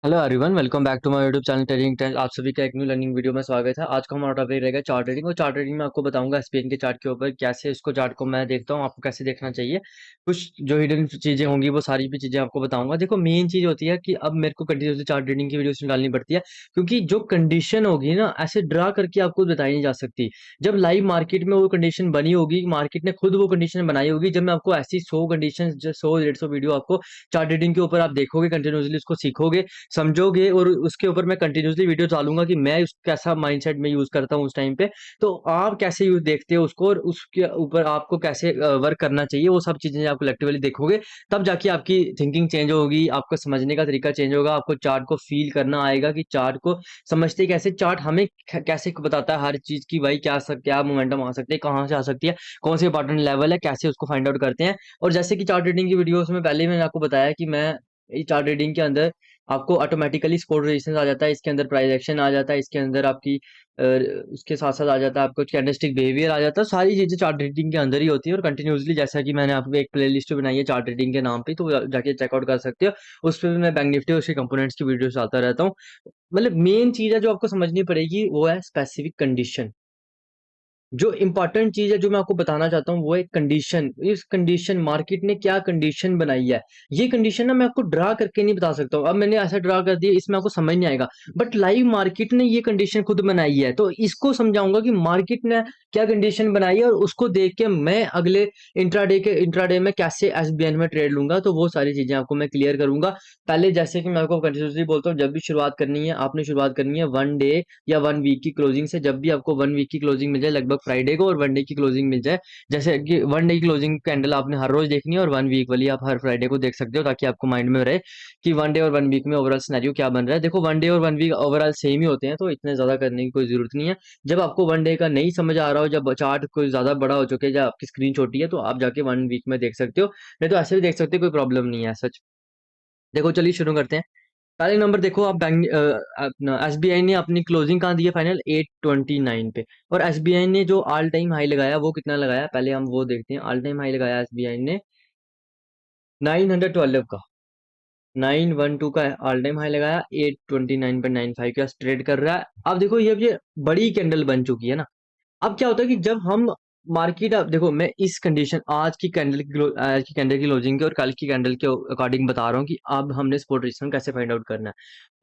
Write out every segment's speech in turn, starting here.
Hello everyone, welcome back to my YouTube channel trading times. आप सभी का एक न्यू लर्निंग वीडियो में स्वागत है। आज का हमारा टॉपिक रहेगा चार्ट ट्रेडिंग। और चार्ट ट्रेडिंग में आपको बताऊंगा एसपीएन के चार्ट के ऊपर कैसे इसको चार्ट को मैं देखता हूँ, आपको कैसे देखना चाहिए। कुछ जो हिडन चीजें होंगी वो सारी भी चीजें आपको बताऊंगा। देखो, मेन चीज होती है कि अब मेरे को कंटिन्यूसली चार्ट ट्रेडिंग की वीडियोस निकालनी पड़ती है, क्योंकि जो कंडीशन होगी ना, ऐसे ड्रा करके आपको बताई नहीं जा सकती। जब लाइव मार्केट में वो कंडीशन बनी होगी, मार्केट ने खुद वो कंडीशन बनाई होगी, जब मैं आपको ऐसी 100 कंडीशन, 100 150 वीडियो आपको चार्ट ट्रेडिंग के ऊपर आप देखोगे, कंटिन्यूसली उसको सीखोगे, समझोगे, और उसके ऊपर मैं कंटिन्यूसली वीडियो डालूंगा कि मैं कैसा माइंडसेट में यूज करता हूँ उस टाइम पे। तो आप कैसे यूज देखते हो उसको, और उसके ऊपर आपको कैसे वर्क करना चाहिए, वो सब चीजें आप कलेक्टिवली देखोगे। तब जाके आपकी थिंकिंग चेंज होगी, आपका समझने का तरीका चेंज होगा, आपको चार्ट को फील करना आएगा कि चार्ट को समझते कैसे, चार्ट हमें कैसे बताता है हर चीज की, भाई क्या मोमेंटम आ सकते हैं, कहाँ से आ सकती है, कौन से इंपॉर्टेंट लेवल है, कैसे उसको फाइंड आउट करते हैं। और जैसे कि चार्ट रीडिंग की वीडियोस में पहले ही मैंने आपको बताया कि मैं चार्ट रीडिंग के अंदर आपको ऑटोमेटिकली सपोर्ट रेजिस्टेंस आ जाता है, इसके अंदर प्राइस एक्शन आ जाता है, इसके अंदर आपकी उसके साथ साथ आ जाता है आपको कैंडलस्टिक बिहेवियर आ जाता है। सारी चीजें चार्ट रीडिंग के अंदर ही होती है। और कंटिन्यूसली जैसा कि मैंने आपको एक प्लेलिस्ट बनाई है चार्ट रीडिंग के नाम पे, तो जाके चेकआउट कर सकते हो। उस पर भी मैं बैंक निफ्टी और उसके कंपोनेंट्स की वीडियोस डालता रहता हूँ। मतलब मेन चीज है जो आपको समझनी पड़ेगी, वो है स्पेसिफिक कंडीशन। जो इंपॉर्टेंट चीज है जो मैं आपको बताना चाहता हूँ वो है कंडीशन। इस कंडीशन, मार्केट ने क्या कंडीशन बनाई है, ये कंडीशन ना मैं आपको ड्रा करके नहीं बता सकता हूँ। अब मैंने ऐसा ड्रा कर दिया, इसमें आपको समझ नहीं आएगा, बट लाइव मार्केट ने ये कंडीशन खुद बनाई है, तो इसको समझाऊंगा कि मार्केट ने क्या कंडीशन बनाई है, और उसको देख के मैं अगले इंट्राडे में कैसे एसबीआई में ट्रेड लूंगा, तो वो सारी चीजें आपको मैं क्लियर करूंगा। पहले जैसे कि मैं आपको कंटिन्यूसली बोलता हूँ, जब भी शुरुआत करनी है, आपने शुरुआत करनी है 1 डे या 1 वीक की क्लोजिंग से। जब भी आपको 1 वीक की क्लोजिंग मिल जाए लगभग फ्राइडे को, और 1 डे की क्लोजिंग मिल जाए, जैसे कि 1 डे की क्लोजिंग कैंडल आपने हर रोज देखनी है, और 1 वीक वाली आप हर फ्राइडे को देख सकते हो, ताकि आपको माइंड में रहे कि 1 डे और 1 वीक में ओवरऑल सिनेरियो क्या बन रहा है। देखो, 1 डे और 1 वीक ओवरऑल सेम ही होते हैं, तो इतने ज्यादा करने की कोई जरूरत नहीं है। जब आपको 1 डे का नहीं समझ आ रहा हो, जब चार्ट कोई ज्यादा बड़ा हो चुके, जब आपकी स्क्रीन छोटी है, तो आप जाके 1 वीक में देख सकते हो, नहीं तो ऐसे भी देख सकते हो, कोई प्रॉब्लम नहीं है सच। देखो, चलिए शुरू करते हैं। पहले नंबर देखो आप, बैंक अपना एसबीआई ने अपनी क्लोजिंग कहाँ दी है, फाइनल 829 पे। और एसबीआई ने जो ऑल टाइम हाई लगाया वो कितना लगाया, पहले हम वो देखते हैं। ऑल टाइम हाई लगाया एसबीआई ने 912 का, 912 का ऑल टाइम हाई लगाया, 829.95 का ट्रेड कर रहा है। अब देखो, ये बड़ी कैंडल बन चुकी है ना। अब क्या होता है कि जब हम मार्केट, अब देखो मैं इस कंडीशन, आज की कैंडल की क्लोजिंग के और कल की कैंडल के अकॉर्डिंग बता रहा हूँ कि अब हमने सपोर्ट रेजिस्टेंस कैसे फाइंड आउट करना है।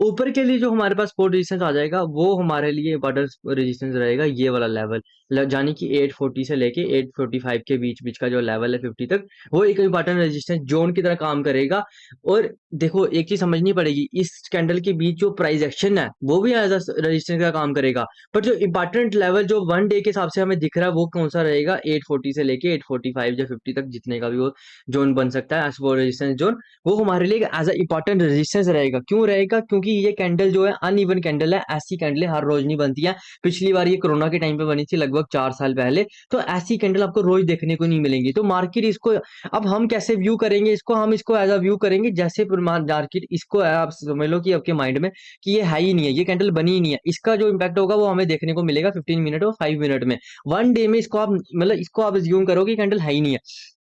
ऊपर के लिए जो हमारे पास सपोर्ट रेजिस्टेंस आ जाएगा, वो हमारे लिए इंपॉर्टेंट रेजिस्टेंस रहेगा, ये वाला लेवल, यानी कि 840 से लेके 845 के बीच बीच का जो लेवल है 50 तक, वो एक इंपॉर्टेंट रेजिस्टेंस जोन की तरह काम करेगा। और देखो, एक चीज समझनी पड़ेगी, इस कैंडल के बीच जो प्राइस एक्शन है वो भी एज रेजिस्टेंस का काम करेगा। बट जो इंपॉर्टेंट लेवल जो 1 डे के हिसाब से हमें दिख रहा है, वो कौन सा रहेगा, 840 से लेके 845 या 50 तक, जितने का भी वो जोन बन सकता है, वो रेजिस्टेंस जोन, वो हमारे लिए एज अ इंपॉर्टेंट रेजिस्टेंस रहेगा। क्यों रहेगा, क्योंकि ये कैंडल जो है अनइवन कैंडल है, ऐसी कैंडलें हर रोज नहीं बनती है। पिछली बार ये कोरोना के टाइम पे बनी थी, लगभग 4 साल पहले, तो ऐसी कैंडल आपको रोज देखने को नहीं मिलेंगी। तो मार्केट इसको, अब हम कैसे व्यू करेंगे इसको, हम इसको एज अ व्यू करेंगे जैसे मार्केट इसको है, आप समझ लो कि आपके माइंड में कि ये है ही नहीं है, ये कैंडल बनी ही नहीं है, इसका जो इम्पैक्ट होगा वो हमें देखने को मिलेगा 15 मिनट और 5 मिनट में। 1 डे में इसको आप, मतलब इसको आप ज्यूम करो कि कैंडल है ही नहीं है।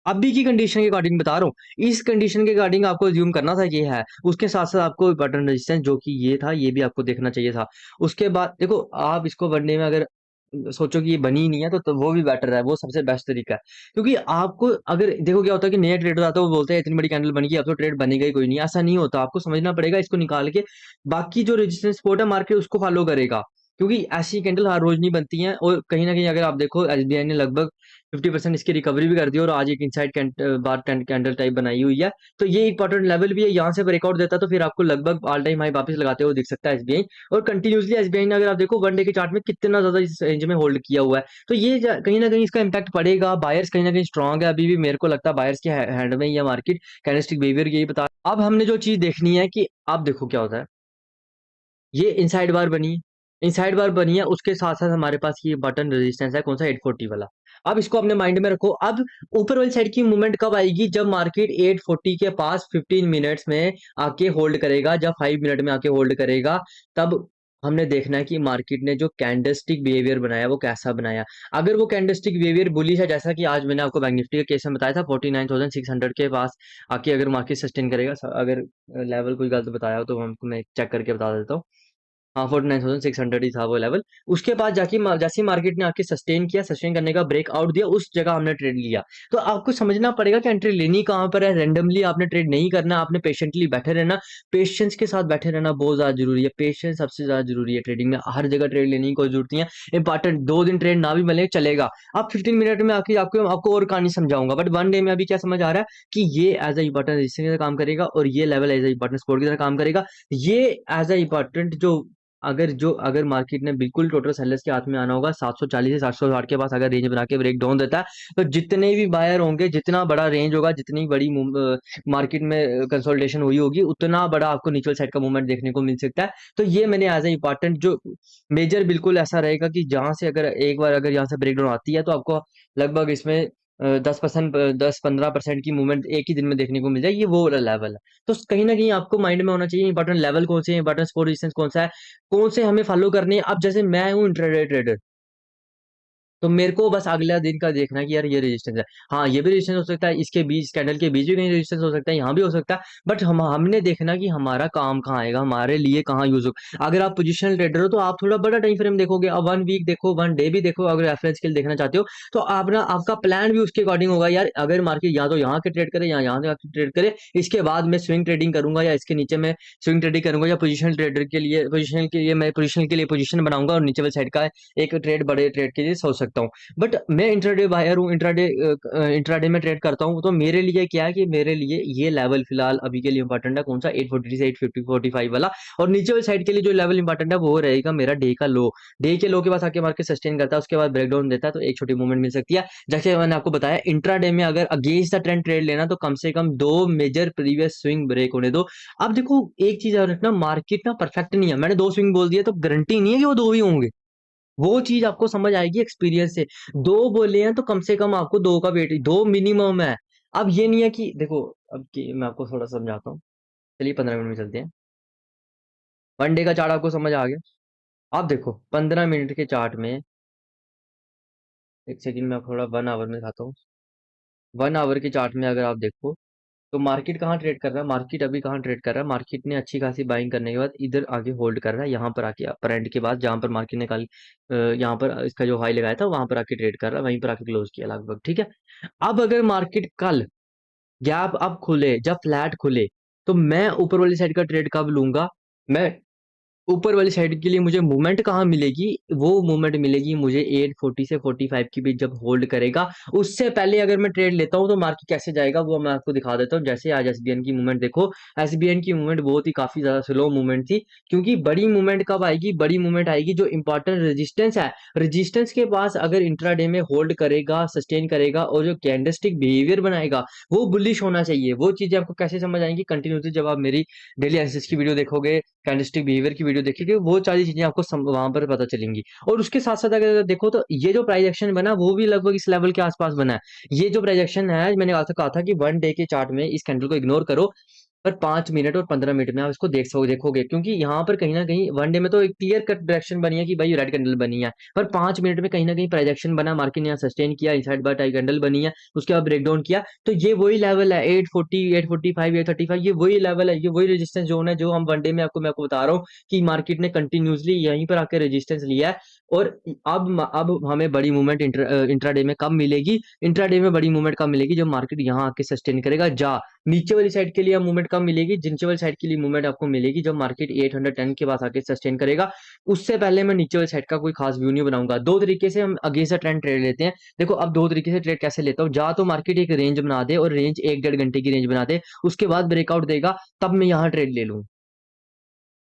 अभी की कंडीशन के अकॉर्डिंग बता रहा हूँ, इस कंडीशन के अकॉर्डिंग आपको ज्यूम करना था, ये है। उसके साथ साथ आपको इंपॉर्टेंट रेजिस्टेंस जो कि ये था, ये भी आपको देखना चाहिए था। उसके बाद देखो, आप इसको 1 डे में अगर सोचो कि ये बनी ही नहीं है, तो वो भी बेटर है, वो सबसे बेस्ट तरीका है। क्योंकि आपको अगर देखो, क्या होता है कि नए ट्रेडर आते हैं, वो बोलते हैं इतनी बड़ी कैंडल बन गई, अब तो ट्रेड बनेगा ही कोई नहीं, ऐसा नहीं होता। आपको समझना पड़ेगा, इसको निकाल के बाकी जो रेजिस्टेंस सपोर्ट है मार्केट उसको फॉलो करेगा, क्योंकि ऐसी कैंडल हर रोज नहीं बनती हैं। और कहीं ना कहीं अगर आप देखो, एसबीआई ने लगभग 50% इसकी रिकवरी भी कर दी, और आज एक इनसाइड बार कैंडल टाइप बनाई हुई है। तो ये इंपॉर्टेंट लेवल भी है, यहाँ से ब्रेकआउट देता है तो फिर आपको लगभग ऑल टाइम हाई वापस लगाते हुए दिख सकता है एसबीआई। और कंटिन्यूसली एसबीआई ने, अगर आप देखो 1 डे के चार्ट में, कितना ज्यादा इस रेंज में होल्ड किया हुआ है, तो ये कहीं ना कहीं इसका इंपैक्ट पड़ेगा। बायर्स कहीं ना कहीं स्ट्रांग है अभी भी, मेरे को लगता है बायर्स के हैंड में ही है मार्केट। कैंडलस्टिक बिहेवियर यही बता। अब हमने जो चीज देखनी है कि, अब देखो क्या होता है, ये इनसाइड बार बनी है, इनसाइड बार बनी है, उसके साथ साथ हमारे पास ये बटन रेजिस्टेंस है, कौन सा, 840 वाला। अब इसको अपने माइंड में रखो। अब ऊपर वाली साइड की मूवमेंट कब आएगी, जब मार्केट 840 के पास 15 मिनट्स में आके होल्ड करेगा, जब 5 मिनट में आके होल्ड करेगा, तब हमने देखना है कि मार्केट ने जो कैंडलस्टिक बिहेवियर बनाया वो कैसा बनाया। अगर वो कैंडलस्टिक बिहेवियर बुलिश है, जैसा कि आज मैंने आपको बैंक निफ्टी के केस में बताया था 49,600 के पास आके अगर मार्केट सस्टेन करेगा, अगर लेवल कोई गलत बताया हो तो हमको मैं चेक करके बता देता हूँ। हाँ, 49,600 ही था वो लेवल। उसके बाद जाके जैसे ही मार्केट ने आके सस्टेन किया, सस्टेन करने का ब्रेकआउट दिया, उस जगह हमने ट्रेड लिया। तो आपको समझना पड़ेगा कि एंट्री लेनी कहाँ पर है। रैंडमली आपने ट्रेड नहीं करना, आपने पेशेंटली बैठे रहना। पेशेंस के साथ बैठे रहना बहुत ज्यादा जरूरी है। पेशेंस सबसे ज्यादा जरूरी है ट्रेडिंग में। हर जगह ट्रेड लेने की कोई जरूरत नहीं है। इंपॉर्टेंट 2 दिन ट्रेड ना भी मिले चलेगा। आप 15 मिनट में आके आपको आपको और कहानी समझाऊंगा, बट वन डे में अभी क्या समझ आ रहा है कि ये एज ए इंपॉर्टेंट रजिस्टेंस की तरह काम करेगा और ये level as a important support की तरह काम करेगा। ये एज ए इंपॉर्टेंट अगर मार्केट ने बिल्कुल टोटल सेलर्स के हाथ में आना होगा 740 से 760 के पास अगर रेंज बना के ब्रेक डाउन देता है, तो जितने भी बायर होंगे, जितना बड़ा रेंज होगा, जितनी बड़ी मार्केट में कंसोलिडेशन हुई होगी, उतना बड़ा आपको नीचे साइड का मूवमेंट देखने को मिल सकता है। तो ये मैंने एज ए इंपॉर्टेंट जो मेजर बिल्कुल ऐसा रहेगा कि जहां से अगर एक बार अगर यहाँ से ब्रेक डाउन आती है तो आपको लगभग इसमें 10% 10-15% की मूवमेंट एक ही दिन में देखने को मिल जाएगी। ये वो वाला लेवल है। तो कहीं ना कहीं आपको माइंड में होना चाहिए इंपॉर्टेंट लेवल कौन से हैं, इंपॉर्टेंट सपोर्ट रेजिस्टेंस कौन सा है, कौन से हमें फॉलो करने हैं। अब जैसे मैं हूँ इंट्राडे ट्रेडर, तो मेरे को बस अगला दिन का देखना है कि यार ये रेजिस्टेंस है। हाँ, ये भी रेजिस्टेंस हो सकता है, इसके बीच कैंडल के बीच भी कहीं रेजिस्टेंस हो सकता है, यहाँ भी हो सकता है। बट हमने देखना कि हमारा काम कहाँ आएगा, हमारे लिए कहाँ यूज हो। अगर आप पोजिशनल ट्रेडर हो तो आप थोड़ा बड़ा टाइम फ्रेम देखोगे। अब 1 वीक देखो, 1 डे भी देखो। अगर रेफरेंस के लिए देखना चाहते हो तो आप ना, आपका प्लान भी उसके अकॉर्डिंग होगा। यार अगर मार्केट या तो यहाँ के ट्रेड करे या यहाँ से ट्रेड करे, इसके बाद मैं स्विंग ट्रेडिंग करूंगा या इसके नीचे मैं स्विंग ट्रेडिंग करूंगा, या पोजिशनल ट्रेडर के लिए पोजिशन बनाऊंगा और नीचे वाली साइड का एक ट्रेड बड़े ट्रेड के लिए सोच सकता हूँ। बट मैं इंट्राडे बायर हूँ, इंट्राडे में ट्रेड करता हूँ। तो मेरे लिए क्या है कि मेरे लिए ये लेवल फिलहाल अभी के लिए इंपॉर्टेंट है, कौन सा 840 से 850-45 वाला। और नीचे वाली साइड के लिए जो लेवल इंपॉर्टेंट है वो रहेगा मेरा डे का लो। डे के लो के पास आके मार्केट सस्टेन करता है, उसके बाद ब्रेकडाउन देता है, तो एक छोटी मूवमेंट मिल सकती है। जैसे मैंने आपको बताया, इंट्राडे में अगर अगेंस्ट द ट्रेंड ट्रेड लेना तो कम से कम 2 मेजर प्रीवियस स्विंग ब्रेक होने दो। अब देखो, एक चीज और रखना, मार्केट ना परफेक्ट नहीं है। मैंने 2 स्विंग बोल दिया तो गारंटी नहीं है कि वो दो ही होंगे। वो चीज आपको समझ आएगी एक्सपीरियंस से। दो बोले हैं तो कम से कम आपको दो का वेट, दो मिनिमम है। अब ये नहीं है कि देखो, अब कि मैं आपको थोड़ा समझाता हूँ। चलिए 15 मिनट में चलते हैं। 1 डे का चार्ट आपको समझ आ गया। आप देखो 15 मिनट के चार्ट में, एक सेकंड में आप थोड़ा 1 आवर में दिखाता हूँ। 1 आवर के चार्ट में अगर आप देखो तो मार्केट कहाँ ट्रेड कर रहा है, मार्केट अभी कहाँ ट्रेड कर रहा है। मार्केट ने अच्छी खासी बाइंग करने के बाद इधर आगे होल्ड कर रहा है, यहाँ पर आके अपर एंड के बाद जहां पर मार्केट ने कल यहाँ पर इसका जो हाई लगाया था वहां पर आके ट्रेड कर रहा है, वहीं पर आके क्लोज किया लगभग, ठीक है। अब अगर मार्केट कल गैप अप खुले, जब फ्लैट खुले, तो मैं ऊपर वाली साइड का ट्रेड कब लूंगा। मैं ऊपर वाली साइड के लिए मुझे मूवमेंट कहाँ मिलेगी, वो मूवमेंट मिलेगी मुझे 840 से 45 के बीच जब होल्ड करेगा। उससे पहले अगर मैं ट्रेड लेता हूँ तो मार्केट कैसे जाएगा वो मैं आपको दिखा देता हूँ। जैसे आज एसबीएन की मूवमेंट देखो, एसबीएन की मूवमेंट बहुत ही काफी ज्यादा स्लो मूवमेंट थी। क्योंकि बड़ी मूवमेंट कब आएगी, बड़ी मूवमेंट आएगी जो इंपॉर्टेंट रेजिस्टेंस है, रेजिस्टेंस के पास अगर इंट्राडे में होल्ड करेगा, सस्टेन करेगा और जो कैंडलस्टिक बिहेवियर बनाएगा वो बुलिश होना चाहिए। वो चीजें आपको कैसे समझ आएंगी, कंटिन्यूसली जब आप मेरी डेली एनालिसिस की वीडियो देखोगे, कैंडलस्टिक बिहेवियर की वीडियो देखिए, वो सारी चीजें आपको वहां पर पता चलेंगी। और उसके साथ साथ अगर देखो तो ये जो प्राइस एक्शन बना वो भी लगभग इस लेवल के आसपास बना है। ये जो प्राइस एक्शन है, मैंने आपसे कहा था कि 1 डे के चार्ट में इस कैंडल को इग्नोर करो, पर 5 मिनट और 15 मिनट में आप इसको देखोगे, क्योंकि यहाँ पर कहीं ना कहीं 1 डे में तो एक क्लियर कट डायरेक्शन बनी है कि भाई रेड कैंडल बनी है, पर 5 मिनट में कहीं ना कहीं प्रोजेक्शन बना, मार्केट ने यहाँ सस्टेन किया, इनसाइड बाय टाइप कैंडल बनी है, उसके बाद ब्रेकडाउन किया। तो ये वही लेवल है 840, 845, 835, ये वही लेवल है, ये वही रेजिस्टेंस जोन है जो हम 1 डे में आपको मैं आपको बता रहा हूँ कि मार्केट ने कंटिन्यूसली यहीं पर आकर रेजिस्टेंस लिया है। और अब हमें बड़ी मूवमेंट इंट्राडे में कब मिलेगी, इंट्राडे में बड़ी मूवमेंट कब मिलेगी जब मार्केट यहाँ आके सस्टेन करेगा। जा नीचे वाली साइड के लिए मूवमेंट कब मिलेगी, नीचे वाली साइड के लिए मूवमेंट आपको मिलेगी जब मार्केट 810 के पास आके सस्टेन करेगा। उससे पहले मैं नीचे वाली साइड का कोई खास व्यू नहीं बनाऊंगा। दो तरीके से हम अगेंस्ट ट्रेंड ट्रेड लेते हैं। देखो अब दो तरीके से ट्रेड कैसे लेता हूँ, जा तो मार्केट एक रेंज बना दे और रेंज 1-1.5 घंटे की रेंज बना दे, उसके बाद ब्रेकआउट देगा, तब मैं यहाँ ट्रेड ले लूँ,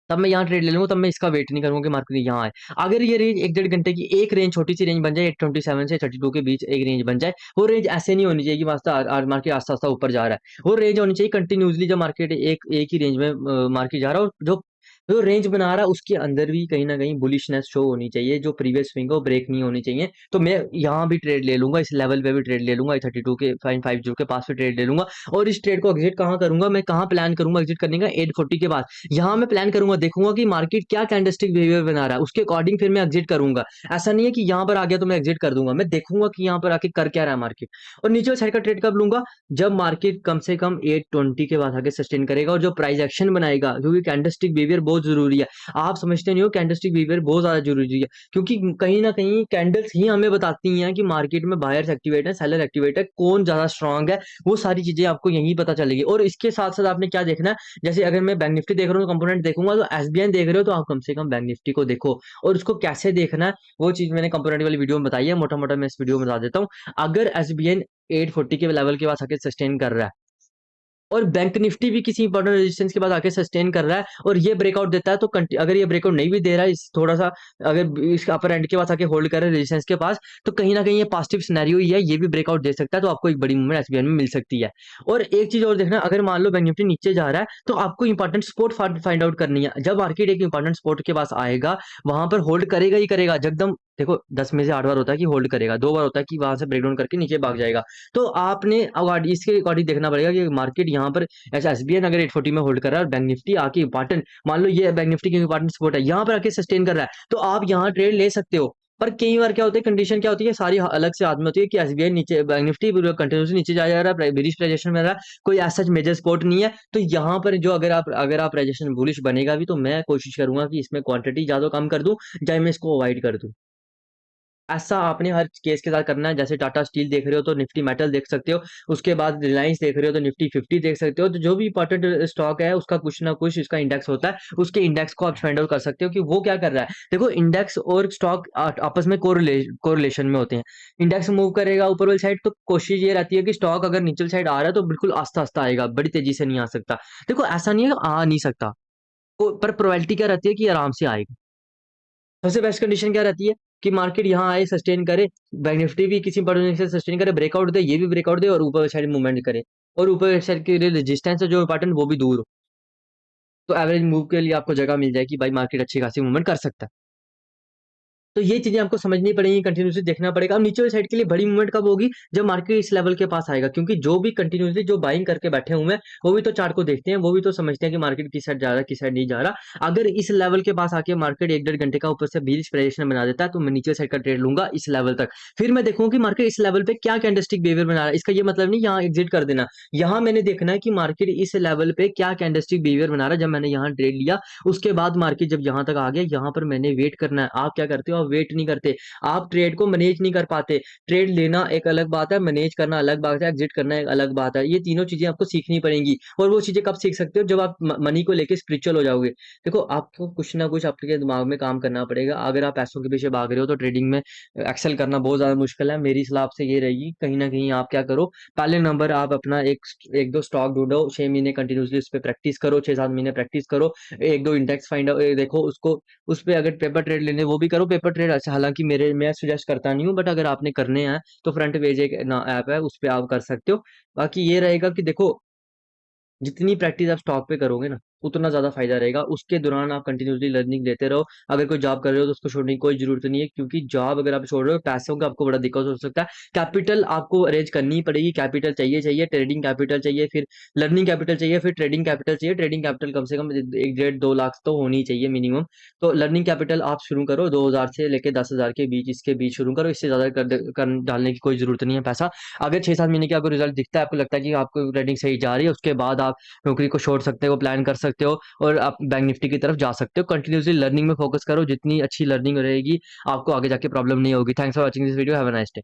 तब मैं यहाँ ट्रेड ले लूंगा, तब मैं इसका वेट नहीं करूंगा कि मार्केट यहाँ आए। अगर ये रेंज 1-1.5 घंटे की एक रेंज, छोटी सी रेंज बन जाए, 827 से 32 के बीच एक रेंज बन जाए, वो रेंज ऐसे नहीं होनी चाहिए कि मार्केट आस्ता आस्ता ऊपर जा रहा है। वो रेंज होनी चाहिए कंटिन्यूसली जब मार्केट एक एक ही रेंज में मार्केट जा रहा है, और जो जो रेंज बना रहा है उसके अंदर भी कहीं न कहीं बुलिशनेस शो होनी चाहिए, जो प्रीवियस स्विंग है वो ब्रेक नहीं होनी चाहिए। तो मैं यहाँ भी ट्रेड ले लूँगा, इस लेवल पे भी ट्रेड ले लूँगा, 32 के 550 के पास भी ट्रेड ले लूँगा और इस ट्रेड को एग्ज़िट कहाँ करूँगा, मैं कहाँ प्लान करूँगा एग्ज़िट करने का 840 के बाद। यहाँ मैं प्लान करूँगा, देखूँगा कि मार्केट क्या कैंडलस्टिक बिहेवियर बना रहा है, उसके अकॉर्डिंग फिर मैं एग्ज़िट करूँगा। ऐसा नहीं है कि यहाँ पर आ गया तो मैं एग्ज़िट कर दूँगा, मैं देखूँगा कि यहाँ पर आके कर क्या रहा है मार्केट। और नीचे वाली साइड का ट्रेड कब लूँगा? जब मार्केट कम से कम 820 के बाद आके सस्टेन करेगा और जो प्राइस एक्शन बनाएगा, क्योंकि कैंडलस्टिक बिहेवियर बहुत ज़रूरी है। आप समझते नहीं हो कैंडलस्टिक बिहेवियर बहुत ज़्यादा ज़रूरी है, क्योंकि कहीं न कहीं कैंडल्स ही हमें बताती हैं कि मार्केट में बायर्स एक्टिवेट है, सेलर एक्टिवेट है, कौन ज़्यादा स्ट्रॉन्ग है, वो सारी चीज़ें आपको यहीं पता चलेगी। और इसके साथ-साथ आपने क्या देखना है, जैसे अगर मैं बैंक निफ्टी देख रहा हूँ, तो कंपोनेंट देखूँगा, तो एसबीआई देख रहे हो, तो आप कम से कम बैंक निफ्टी को देखो और उसको कैसे देखना है, वो चीज़ मैंने कंपोनेंट वाली वीडियो में बताई है, मोटा-मोटा मैं इस वीडियो में बता देता हूँ। अगर एसबीआई 840 के लेवल के पास आके सस्टेन कर रहा है और बैंक निफ्टी भी किसी इंपॉर्टेंट रेजिस्टेंस के बाद आके सस्टेन कर रहा है और ये ब्रेकआउट देता है, तो अगर ये ब्रेकआउट नहीं भी दे रहा है, इस थोड़ा सा अगर इस अपर एंड के पास आके होल्ड कर रहा है रेजिस्टेंस के पास, तो कहीं ना कहीं ये पॉजिटिव सिनेरियो ही है, ये भी ब्रेकआउट दे सकता है, तो आपको एक बड़ी मूवमेंट एसबीआई में मिल सकती है। और एक चीज और देखना, अगर मान लो बैंक निफ्टी नीचे जा रहा है, तो आपको इंपॉर्टेंट स्पॉट फाइंड आउट करनी है। जब मार्केट एक इंपॉर्टेंट स्पॉट के पास आएगा, वहां पर होल्ड करेगा ही करेगा जगदम। देखो 10 में से 8 बार होता है कि होल्ड करेगा, 2 बार होता है कि वहां से ब्रेकडाउन करके नीचे भाग जाएगा। तो आपने इसके अकॉर्डिंग देखना पड़ेगा कि मार्केट यहाँ पर ऐसा एसबीआई अगर 840 में होल्ड कर रहा है और बैंक निफ्टी आके इंपॉर्टेंट, मान लो ये बैंक निफ्टी की इंपॉर्टेंट सपोर्ट है, यहाँ पर आके सस्टेन कर रहा है, तो आप यहाँ ट्रेड ले सकते हो। पर कई बार क्या होता है, कंडीशन क्या होती है, सारी अलग से आदमी होती है कि एसबीआई नीचे, बैंक निफ्टी कंटिन्यूसली नीचे जा रहा है, बेरिश प्राइजेशन में रहा है, कोई ऐसा मेजर सपोर्ट नहीं है। तो यहाँ पर जो अगर आप प्राइजेशन बुलिश बनेगा भी, तो मैं कोशिश करूंगा कि इसमें क्वांटिटी ज्यादा कम कर दूं, चाहे मैं इसको अवॉइड कर दूं। ऐसा आपने हर केस के साथ करना है। जैसे टाटा स्टील देख रहे हो तो निफ्टी मेटल देख सकते हो, उसके बाद रिलायंस देख रहे हो तो निफ्टी 50 देख सकते हो। तो जो भी इंपॉर्टेंट स्टॉक है उसका कुछ ना कुछ इसका इंडेक्स होता है, उसके इंडेक्स को आप फाइंड आउट कर सकते हो कि वो क्या कर रहा है। देखो इंडेक्स और स्टॉक आपस में कोरिलेशन में होते हैं। इंडेक्स मूव करेगा ऊपर वाली साइड, तो कोशिश ये रहती है कि स्टॉक अगर नीचे वाली साइड आ रहा है तो बिल्कुल आस्ता आस्ता आएगा, बड़ी तेजी से नहीं आ सकता। देखो ऐसा नहीं है कि आ नहीं सकता, पर प्रोबेबिलिटी क्या रहती है कि आराम से आएगा। सबसे बेस्ट कंडीशन क्या रहती है कि मार्केट यहाँ आए, सस्टेन करे, बैंक निफ्टी भी किसी बड़े से सस्टेन करे, ब्रेकआउट दे, ये भी ब्रेकआउट दे और ऊपर साइड मूवमेंट करे, और ऊपर साइड के लिए रेजिस्टेंस है जो इंपॉर्टेंट वो भी दूर हो, तो एवरेज मूव के लिए आपको जगह मिल जाएगी, भाई मार्केट अच्छी खासी मूवमेंट कर सकता है। तो ये चीजें आपको समझनी पड़ेगी, कंटिन्यूसली देखना पड़ेगा। अब नीचे वाली साइड के लिए बड़ी मूवमेंट कब होगी, जब मार्केट इस लेवल के पास आएगा, क्योंकि जो भी कंटिन्यूसली जो बाइंग करके बैठे हुए हैं, वो भी तो चार्ट को देखते हैं, वो भी तो समझते हैं कि मार्केट किस साइड जा रहा है, किस साइड नहीं जा रहा। अगर इस लेवल के पास आके मार्केट 1-1.5 घंटे का ऊपर से बीच प्रेजेशन बना देता है, तो मैं नीचे साइड का ट्रेड लूंगा इस लेवल तक। फिर मैं देखूंगा कि मार्केट इस लेवल पे क्या कैंडलस्टिक बिहेवियर बना रहा है। इसका ये मतलब नहीं यहाँ एग्जिट कर देना, यहाँ मैंने देखना है कि मार्केट इस लेवल पे क्या कैंडलस्टिक बिहेवियर बना रहा है। जब मैंने यहाँ ट्रेड लिया, उसके बाद मार्केट जब यहाँ तक आ गया, यहाँ पर मैंने वेट करना है। आप क्या करते हो, आप वेट नहीं करते, आप ट्रेड को मैनेज नहीं कर पाते। ट्रेड लेना एक अलग बात है, मैनेज करना अलग बात है, एग्जिट करना एक अलग बात है। ये तीनों चीजें आपको सीखनी पड़ेंगी, और वो चीजें कब सीख सकते हो, जब आप मनी को लेके स्पिरिचुअल हो जाओगे। देखो आपको कुछ ना कुछ आपके दिमाग में काम करना पड़ेगा। अगर आप पैसों के पीछे भाग रहे हो तो ट्रेडिंग में एक्सेल करना बहुत ज्यादा मुश्किल है। मेरी सलाह आपसे ये रहेगी, कहीं ना कहीं आप क्या करो, पहले नंबर आप अपना एक दो स्टॉक ढूंढो, 6 महीने कंटिन्यूसली उस पर प्रैक्टिस करो, 6-7 महीने प्रैक्टिस करो, एक दो इंडेक्स फाइंड देखो उसको, उस पे अगर पेपर ट्रेड लेने वो भी करो। पेपर ट्रेड अच्छा, हालांकि मेरे मैं सजेस्ट करता नहीं हूँ, बट अगर आपने करने हैं तो फ्रंट पेज एक ऐप है, उस पे आप कर सकते हो। बाकी ये रहेगा कि देखो, जितनी प्रैक्टिस आप स्टॉक पे करोगे ना, उतना ज़्यादा फायदा रहेगा। उसके दौरान आप कंटिन्यूसली लर्निंग लेते रहो। अगर कोई जॉब कर रहे हो तो उसको छोड़ने की कोई ज़रूरत नहीं है, क्योंकि जॉब अगर आप छोड़ रहे हो, पैसों का आपको बड़ा दिक्कत हो सकता है। कैपिटल आपको अरेंज करनी ही पड़ेगी, कैपिटल चाहिए चाहिए, ट्रेडिंग कैपिटल चाहिए, फिर लर्निंग कैपिटल चाहिए, फिर ट्रेडिंग कैपिटल चाहिए। ट्रेडिंग कैपिटल कम से कम 1-1.5-2 लाख तो होनी चाहिए मिनिमम। तो लर्निंग कैपिटल आप शुरू करो 2,000 से लेके 10,000 के बीच, इसके बीच शुरू करो। इससे ज़्यादा डालने की कोई ज़रूरत नहीं है पैसा। अगर 6-7 महीने के आपको रिजल्ट दिखता है, आपको लगता है कि आपको ट्रेडिंग सही जा रही है, उसके बाद आप नौकरी को छोड़ सकते हो, प्लान कर सकते हो और आप बैंक निफ्टी की तरफ जा सकते हो। कंटिन्यूसली लर्निंग में फोकस करो, जितनी अच्छी लर्निंग रहेगी आपको आगे जाके प्रॉब्लम नहीं होगी। Thanks for watching this video, have a nice day.